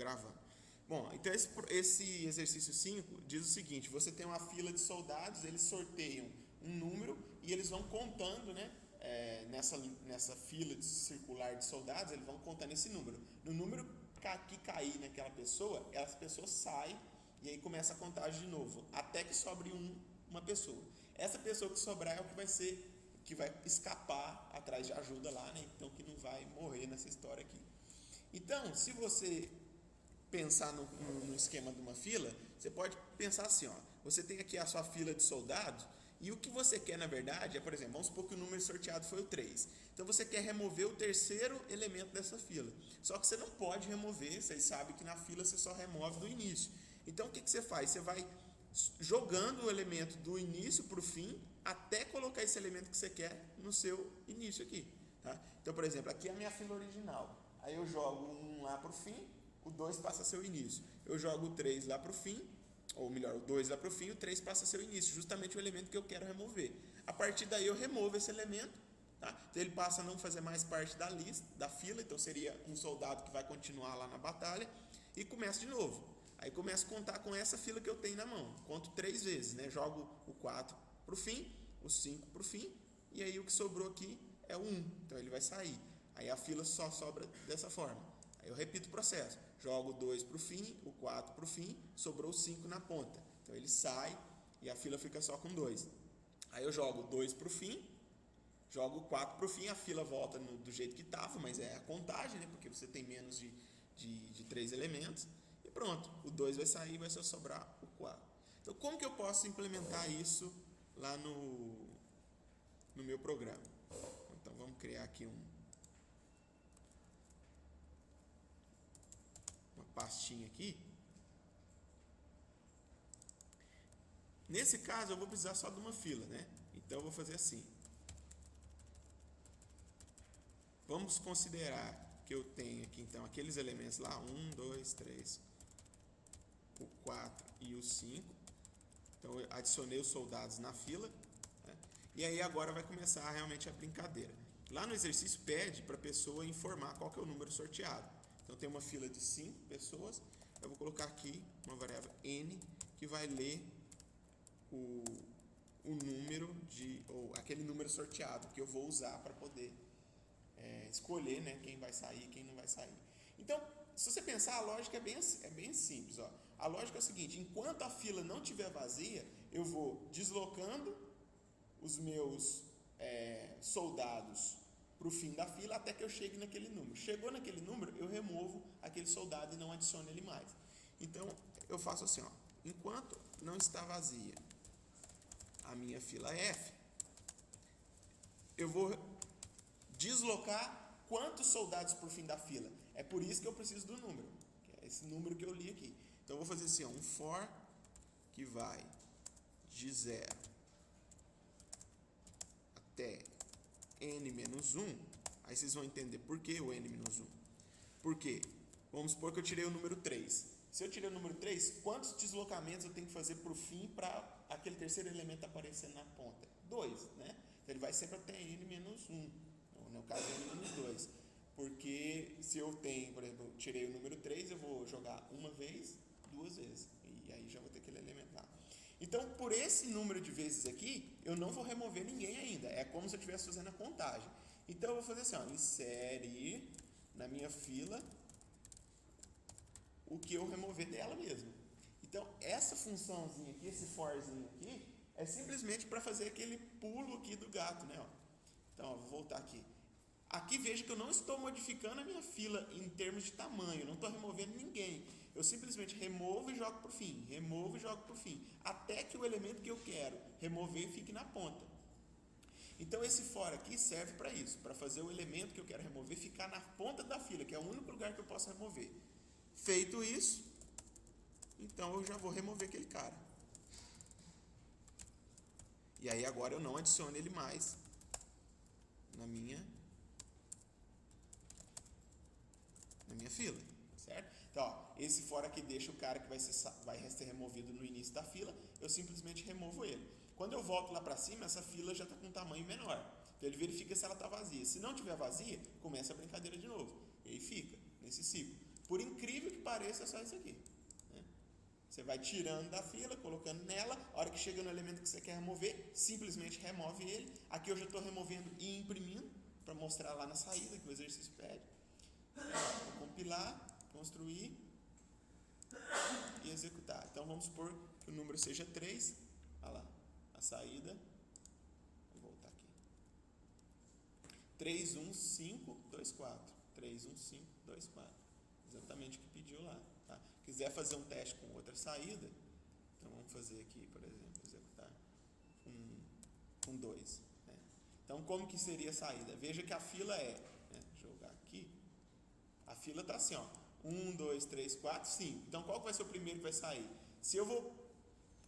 gravando. Bom, então esse exercício 5 diz o seguinte: você tem uma fila de soldados, eles sorteiam um número e eles vão contando, né? Nessa fila circular de soldados, eles vão contando esse número. No número que cair naquela pessoa, essa pessoa sai e aí começa a contagem de novo, até que sobre uma pessoa. Essa pessoa que sobrar é o que vai escapar atrás de ajuda lá, né? Então que não vai morrer nessa história aqui. Então, se você pensar no esquema de uma fila, você pode pensar assim, ó, você tem aqui a sua fila de soldados e o que você quer na verdade é, por exemplo, vamos supor que o número sorteado foi o 3. Então você quer remover o terceiro elemento dessa fila. Só que você não pode remover, vocês sabem que na fila você só remove do início. Então o que você faz? Você vai jogando o elemento do início para o fim até colocar esse elemento que você quer no seu início aqui. Tá? Então, por exemplo, aqui é a minha fila original. Aí eu jogo um lá para o fim, o 2 passa a ser o início. Eu jogo o 3 lá para o fim, ou melhor, o 2 lá para o fim, o 3 passa a ser o início, justamente o elemento que eu quero remover. A partir daí eu removo esse elemento, tá? Então ele passa a não fazer mais parte da lista, da fila, então seria um soldado que vai continuar lá na batalha, e começa de novo. Aí começo a contar com essa fila que eu tenho na mão. Conto 3 vezes, né? Jogo o 4 para o fim, o 5 para o fim, e aí o que sobrou aqui é o 1, então ele vai sair. Aí a fila só sobra dessa forma. Aí eu repito o processo. Jogo o 2 para o fim, o 4 para o fim, sobrou o 5 na ponta. Então ele sai e a fila fica só com 2. Aí eu jogo o 2 para o fim, jogo o 4 para o fim, a fila volta do jeito que estava, mas é a contagem, né? Porque você tem menos de 3 elementos. E pronto, o 2 vai sair e vai só sobrar o 4. Então como que eu posso implementar isso lá no meu programa? Então vamos criar aqui uma pastinha aqui. Nesse caso eu vou precisar só de uma fila, né? Então eu vou fazer assim. Vamos considerar que eu tenho aqui então aqueles elementos lá, 1, 2, 3, o 4 e o 5. Então eu adicionei os soldados na fila, né? E aí agora vai começar realmente a brincadeira. Lá no exercício pede para a pessoa informar qual que é o número sorteado. Então tem uma fila de 5 pessoas, eu vou colocar aqui uma variável n que vai ler o número ou aquele número sorteado que eu vou usar para poder escolher, né, quem vai sair e quem não vai sair. Então, se você pensar, a lógica é bem simples. Ó. A lógica é o seguinte: enquanto a fila não estiver vazia, eu vou deslocando os meus soldados para o fim da fila até que eu chegue naquele número. Chegou naquele número, eu removo aquele soldado e não adiciono ele mais. Então, eu faço assim, ó, enquanto não está vazia a minha fila F, eu vou deslocar quantos soldados por fim da fila. É por isso que eu preciso do número, que é esse número que eu li aqui. Então eu vou fazer assim, ó, um for que vai de 0 até n-1. Aí vocês vão entender por que o n-1. Por quê? Vamos supor que eu tirei o número 3. Se eu tirei o número 3, quantos deslocamentos eu tenho que fazer para o fim para aquele terceiro elemento aparecer na ponta? 2, né? Então ele vai sempre até n-1. No caso é n-2. Porque se eu tenho, por exemplo, eu tirei o número 3, eu vou jogar uma vez, 2 vezes. E aí já vou ter aquele elemento lá. Então, por esse número de vezes aqui, eu não vou remover ninguém ainda. É como se eu estivesse fazendo a contagem. Então, eu vou fazer assim, ó, insere na minha fila o que eu remover dela mesmo. Então, essa funçãozinha aqui, esse forzinho aqui, é simplesmente para fazer aquele pulo aqui do gato, né? Ó. Então, ó, vou voltar aqui. Aqui veja que eu não estou modificando a minha fila em termos de tamanho, não estou removendo ninguém. Eu simplesmente removo e jogo para o fim, removo e jogo para o fim, até que o elemento que eu quero remover fique na ponta. Então esse for aqui serve para isso, para fazer o elemento que eu quero remover ficar na ponta da fila, que é o único lugar que eu posso remover. Feito isso, então eu já vou remover aquele cara. E aí agora eu não adiciono ele mais na minha fila, certo? Então, ó, esse for aqui deixa o cara que vai ser removido no início da fila, eu simplesmente removo ele. Quando eu volto lá para cima, essa fila já está com um tamanho menor. Então ele verifica se ela está vazia. Se não estiver vazia, começa a brincadeira de novo. E aí fica nesse ciclo. Por incrível que pareça, é só isso aqui. Né? Você vai tirando da fila, colocando nela, a hora que chega no elemento que você quer remover, simplesmente remove ele. Aqui eu já estou removendo e imprimindo, para mostrar lá na saída que o exercício pede. Vou compilar, construir e executar. Então vamos supor que o número seja 3. Olha lá, a saída. Vou voltar aqui. 3, 1, 5, 2, 4. 3, 1, 5, 2, 4. Exatamente o que pediu lá. Tá? Quiser fazer um teste com outra saída, então vamos fazer aqui, por exemplo, executar com 2. Né? Então, como que seria a saída? Veja que a fila é, né? Jogar aqui, a fila está assim, ó, 1, 2, 3, 4, 5. Então, qual vai ser o primeiro que vai sair? Se eu vou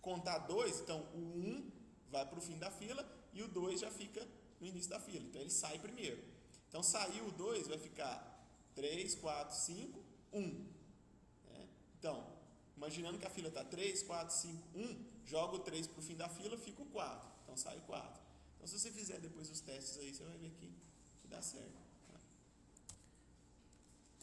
contar 2, então o 1 vai para o fim da fila e o 2 já fica no início da fila. Então, ele sai primeiro. Então, saiu o 2, vai ficar 3, 4, 5, 1. Né? Então, imaginando que a fila está 3, 4, 5, 1, joga o 3 para o fim da fila, fica o 4. Então, sai o 4. Então, se você fizer depois os testes aí, você vai ver que dá certo.